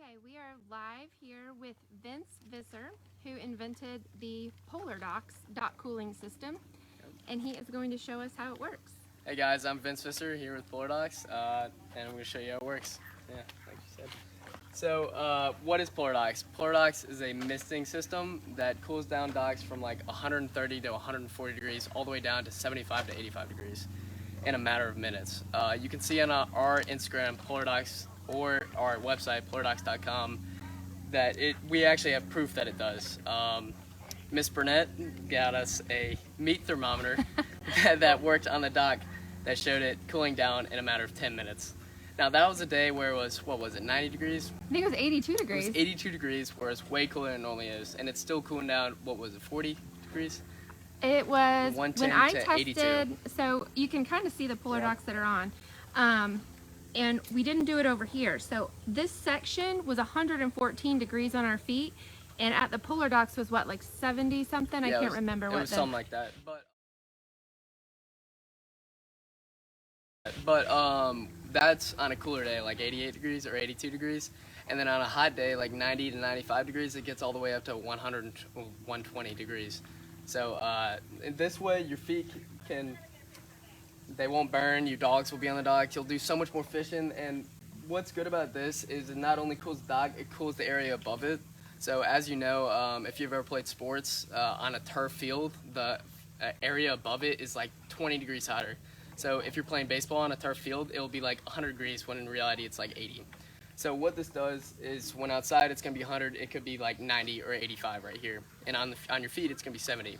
Okay, we are live here with Vince Visser, who invented the PolarDocks dock cooling system, and he is going to show us how it works. Hey guys, I'm Vince Visser here with PolarDocks, and I'm going to show you how it works. Yeah, like you said. So, what is PolarDocks? PolarDocks is a misting system that cools down docks from like 130 to 140 degrees all the way down to 75 to 85 degrees in a matter of minutes. You can see on our Instagram, PolarDocks, or our website, PolarDocks.com, that we actually have proof that it does. Miss Burnett got us a meat thermometer that worked on the dock that showed it cooling down in a matter of 10 minutes. Now that was a day where it was, what was it, 90 degrees? I think it was 82 degrees. It was 82 degrees, where it's way cooler than it normally is, and it's still cooling down, what was it, 40 degrees? It was, 110 when I to tested, 82. so you can kind of see the PolarDocks that are on. And we didn't do it over here. So this section was 114 degrees on our feet, and at the PolarDocks was what, like 70 something? Yeah, I can't remember what. It was something like that. But that's on a cooler day, like 88 degrees or 82 degrees. And then on a hot day, like 90 to 95 degrees, it gets all the way up to 100, 120 degrees. So in this way, your feet they won't burn, your dogs will be on the dock, you'll do so much more fishing. And what's good about this is it not only cools the dock, it cools the area above it. So as you know, if you've ever played sports on a turf field, the area above it is like 20 degrees hotter. So if you're playing baseball on a turf field, it'll be like 100 degrees when in reality it's like 80. So what this does is when outside it's going to be 100, it could be like 90 or 85 right here. And on your feet it's going to be 70.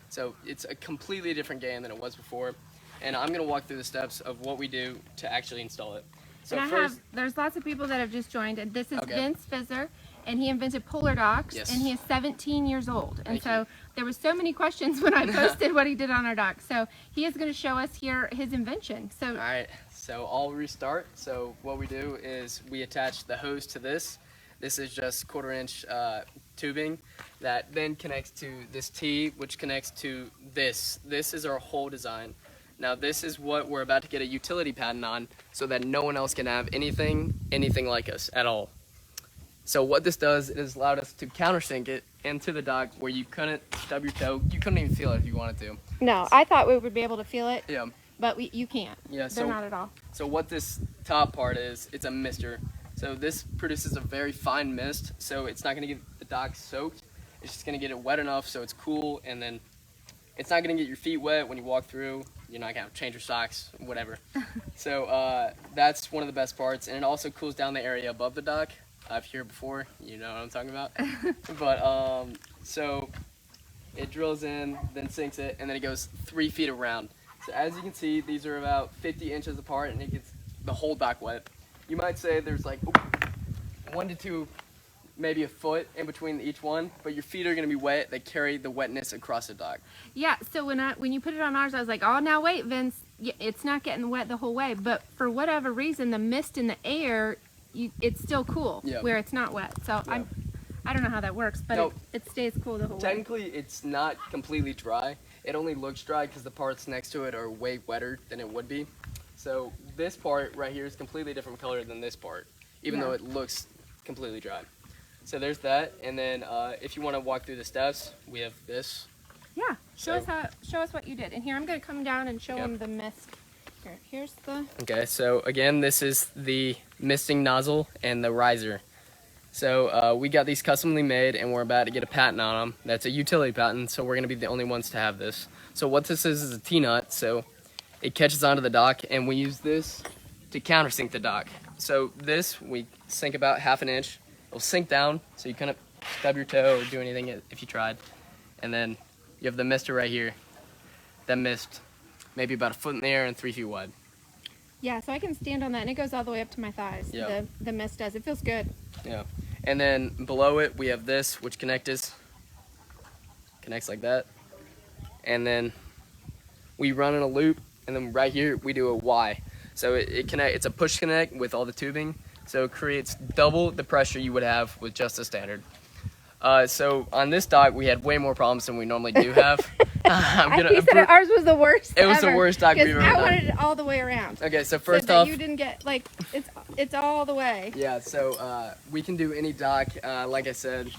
So it's a completely different game than it was before. And I'm going to walk through the steps of what we do to actually install it. So and there's lots of people that have just joined, and this is Okay. Vince Visser, and he invented PolarDocks, Yes. and he is 17 years old. And Thank so you. there were so many questions when I posted what he did on our dock. So he is going to show us here his invention. So All right, so I'll restart. So what we do is we attach the hose to this. This is just 1/4 inch tubing that then connects to this T, which connects to this. This is our whole design. Now this is what we're about to get a utility patent on, so that no one else can have anything like us at all. So what this does is allowed us to countersink it into the dock where you couldn't stub your toe. You couldn't even feel it if you wanted to. no, I thought we would be able to feel it, Yeah. but you can't. Yeah. They're not at all. So what this top part is, it's a mister. So this produces a very fine mist, so it's not going to get the dock soaked. It's just going to get it wet enough so it's cool, and then it's not going to get your feet wet when you walk through. You're not going to change your socks, whatever. So that's one of the best parts, and it also cools down the area above the dock. I've heard before, you know what I'm talking about. But so it drills in, then sinks it, and then it goes 3 feet around. So as you can see, these are about 50 inches apart, and it gets the whole dock wet. You might say there's like 1 to 2, maybe a foot in between each one, but your feet are going to be wet. They carry the wetness across the dock. Yeah, so when you put it on ours, I was like, oh, now wait, Vince, it's not getting wet the whole way. But for whatever reason, the mist in the air, it's still cool where it's not wet. So Yeah. I don't know how that works, but No. it stays cool the whole way. Technically, it's not completely dry. It only looks dry because the parts next to it are way wetter than it would be. So this part right here is completely different color than this part, even though it looks completely dry. So there's that, and then if you want to walk through the steps, we have this. Yeah, show us what you did. And here, I'm going to come down and show him the mist. Here's the... Okay, so again, this is the misting nozzle and the riser. So we got these customly made, and we're about to get a patent on them. That's a utility patent, so we're going to be the only ones to have this. So what this is a T-nut, so it catches onto the dock, and we use this to countersink the dock. So this, we sink about 1/2 inch. It'll sink down, so you couldn't stub your toe or do anything if you tried. And then you have the mister right here. That mist, maybe about 1 foot in the air and 3 feet wide. Yeah, so I can stand on that, and it goes all the way up to my thighs. Yeah. The mist does. It feels good. Yeah. And then below it, we have this, which connects like that. And then we run in a loop, and then right here, we do a Y. So it's a push connect with all the tubing. So it creates double the pressure you would have with just a standard. So on this dock, we had way more problems than we normally do have. He said ours was the worst. It was ever, the worst dock we've ever I done. wanted it all the way around. Okay, so So first that off, you didn't get like it's all the way. yeah. So we can do any dock. Like I said,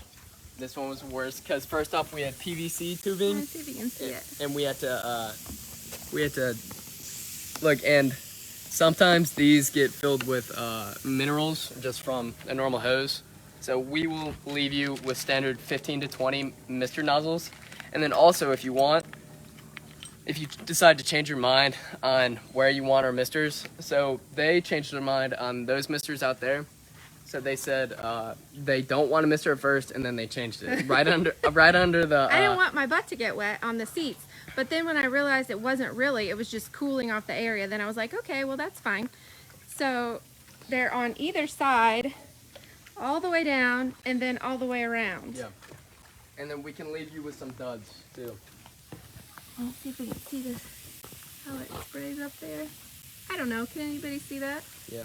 this one was worse because first off we had PVC tubing. Let's see if you can see it. And we had to look, and sometimes these get filled with minerals just from a normal hose. So we will leave you with standard 15 to 20 mister nozzles. And then also if you decide to change your mind on where you want our misters, so they changed their mind on those misters out there. So they said they don't want a mister at first, and then they changed it right under the. I didn't want my butt to get wet on the seats, but then when I realized it wasn't really, it was just cooling off the area. Then I was like, okay, well that's fine. So they're on either side, all the way down, and then all the way around. Yeah, and then we can leave you with some duds too. Let's see if we can see this. How it sprays up there. I don't know. Can anybody see that? Yeah.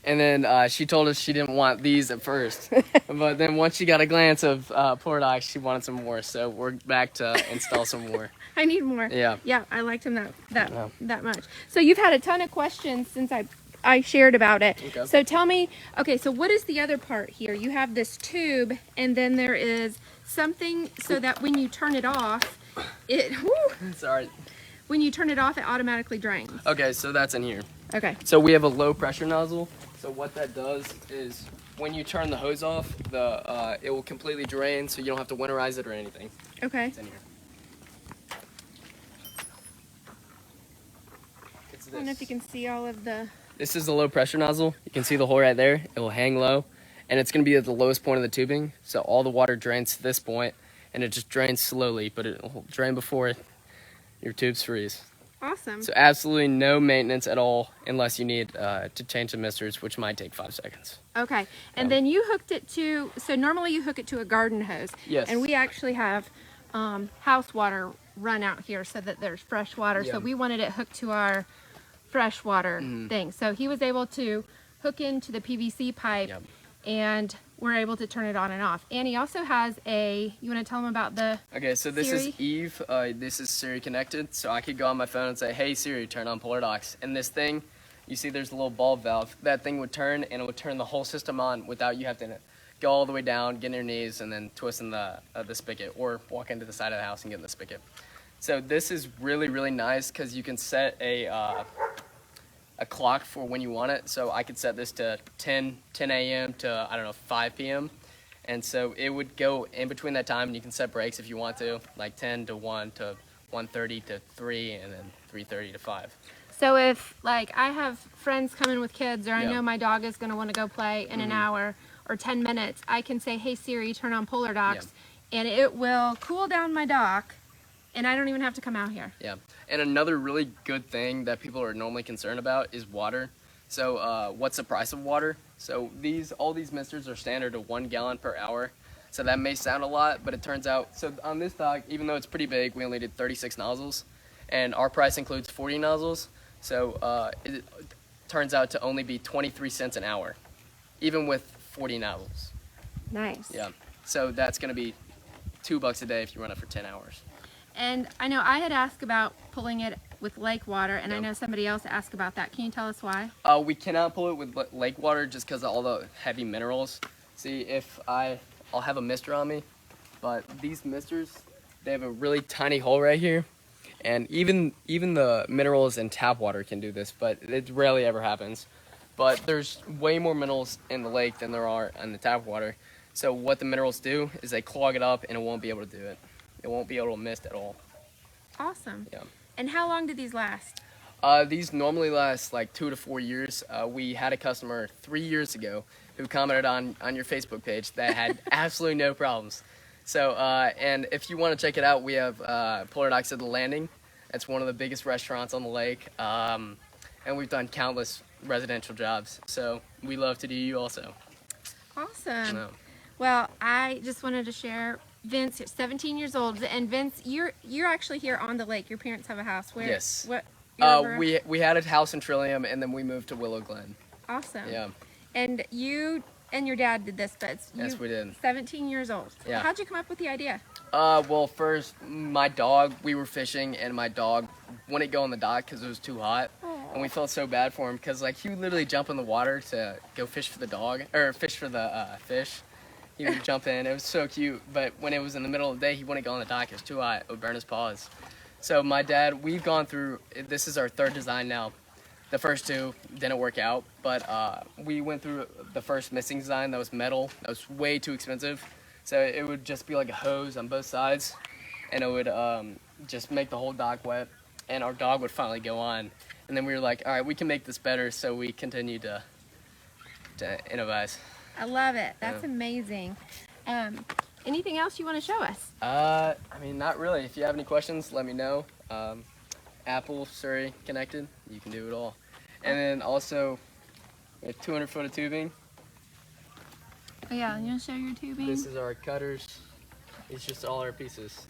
And then she told us she didn't want these at first, but then once she got a glance of PolarDocks, she wanted some more. So we're back to install some more. I need more. Yeah. Yeah, I liked him that much. So you've had a ton of questions since I shared about it. Okay. So tell me, okay, so what is the other part here? You have this tube, and then there is something so that when you turn it off, Sorry. when you turn it off, it automatically drains. Okay, so that's in here. Okay. So we have a low pressure nozzle. So what that does is when you turn the hose off, it will completely drain, so you don't have to winterize it or anything. Okay. It's in here. It's I don't know if you can see all of the... This is the low pressure nozzle. You can see the hole right there. It will hang low, and it's going to be at the lowest point of the tubing. So all the water drains to this point, and it just drains slowly, but it will drain before your tubes freeze. Awesome. So absolutely no maintenance at all unless you need to change the misters, which might take 5 seconds. Okay. And then you hooked it to, so normally you hook it to a garden hose. Yes. And we actually have house water run out here so that there's fresh water. Yeah. So we wanted it hooked to our fresh water thing. So he was able to hook into the PVC pipe. Yep. And we're able to turn it on and off. And he also has you want to tell him about the Okay, so this Siri? is Eve. This is Siri connected. So I could go on my phone and say, hey Siri, turn on PolarDocks. And this thing, you see there's a little bulb valve. That thing would turn, and it would turn the whole system on without you having to go all the way down, get on your knees, and then twist in the spigot, or walk into the side of the house and get in the spigot. So this is really, really nice because you can set a clock for when you want it. So I could set this to 10 a.m. to, I don't know, 5 p.m. And so it would go in between that time, and you can set breaks if you want to, like 10 to 1 to 1:30 to 3, and then 3:30 to 5. So if like I have friends coming with kids, or I Yep. know my dog is going to want to go play in an hour or 10 minutes, I can say, hey Siri, turn on PolarDocks, Yep. and it will cool down my dock, and I don't even have to come out here. Yeah, and another really good thing that people are normally concerned about is water. So what's the price of water? So all these misters are standard to 1 gallon per hour. So that may sound a lot, but it turns out, so on this dock, even though it's pretty big, we only did 36 nozzles, and our price includes 40 nozzles. So it turns out to only be 23 cents an hour, even with 40 nozzles. Nice. Yeah, so that's gonna be $2 a day if you run it for 10 hours. And I know I had asked about pulling it with lake water, and I Yep. know somebody else asked about that. Can you tell us why? We cannot pull it with lake water just because of all the heavy minerals. See, if I'll have a mister on me, but these misters, they have a really tiny hole right here, and even the minerals in tap water can do this, but it rarely ever happens. But there's way more minerals in the lake than there are in the tap water. So what the minerals do is they clog it up, and it won't be able to do it. It won't be able to mist at all. Awesome. Yeah. And how long did these last? These normally last like 2 to 4 years. We had a customer 3 years ago who commented on your Facebook page that had absolutely no problems. So, and if you want to check it out, we have PolarDocks at the Landing. It's one of the biggest restaurants on the lake, and we've done countless residential jobs. So we love to do you also. Awesome. No. Well, I just wanted to share. Vince, 17 years old, and Vince, you're actually here on the lake. Your parents have a house. Where? Yes. What? We had a house in Trillium, and then we moved to Willow Glen. Awesome. Yeah. And you and your dad did this, but Yes, we did. 17 years old. Yeah. How'd you come up with the idea? Well, first, my dog, we were fishing, and my dog wouldn't go in the dock because it was too hot. Aw. And we felt so bad for him because, like, he would literally jump in the water to go fish for the dog, or fish for the fish. He would jump in. It was so cute. But when it was in the middle of the day, he wouldn't go in the dock. It was too hot. It would burn his paws. So my dad, we've gone through, this is our third design now. The first two didn't work out, but we went through the first missing design that was metal. That was way too expensive. So it would just be like a hose on both sides, and it would just make the whole dock wet, and our dog would finally go on. And then we were like, all right, we can make this better, so we continued to improvise. I love it. That's Yeah. amazing. Anything else you want to show us? I mean, not really. If you have any questions, let me know. Apple, Surrey connected, you can do it all. And then also, we have 200 foot of tubing. Oh, yeah, you want to show your tubing? This is our cutters. It's just all our pieces.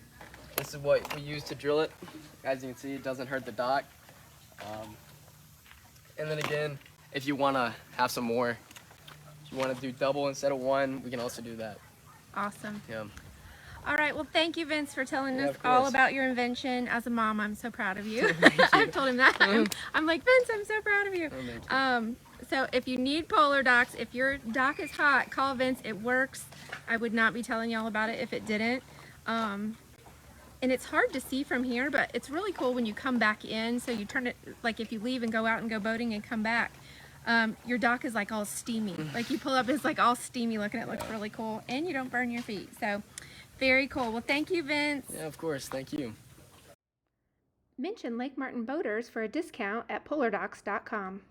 This is what we use to drill it. As you can see, it doesn't hurt the dock. And then again, if you want to have some more, if you want to do double instead of one, we can also do that. Awesome. Yeah. All right, well, thank you, Vince, for telling Yeah, us of all course. about your invention. As a mom, I'm so proud of you. Thank you. I've told him that. I'm like, Vince, I'm so proud of you. Oh, thank you. So if you need PolarDocks, if your dock is hot, call Vince. It works. I would not be telling y'all about it if it didn't. And it's hard to see from here, but it's really cool when you come back in. So you turn it, like if you leave and go out and go boating and come back, your dock is like all steamy. Like you pull up, it's like all steamy looking. It looks really cool. And you don't burn your feet. So very cool. Well, thank you, Vince. Yeah, of course. Thank you. Mention Lake Martin Boaters for a discount at PolarDocks.com.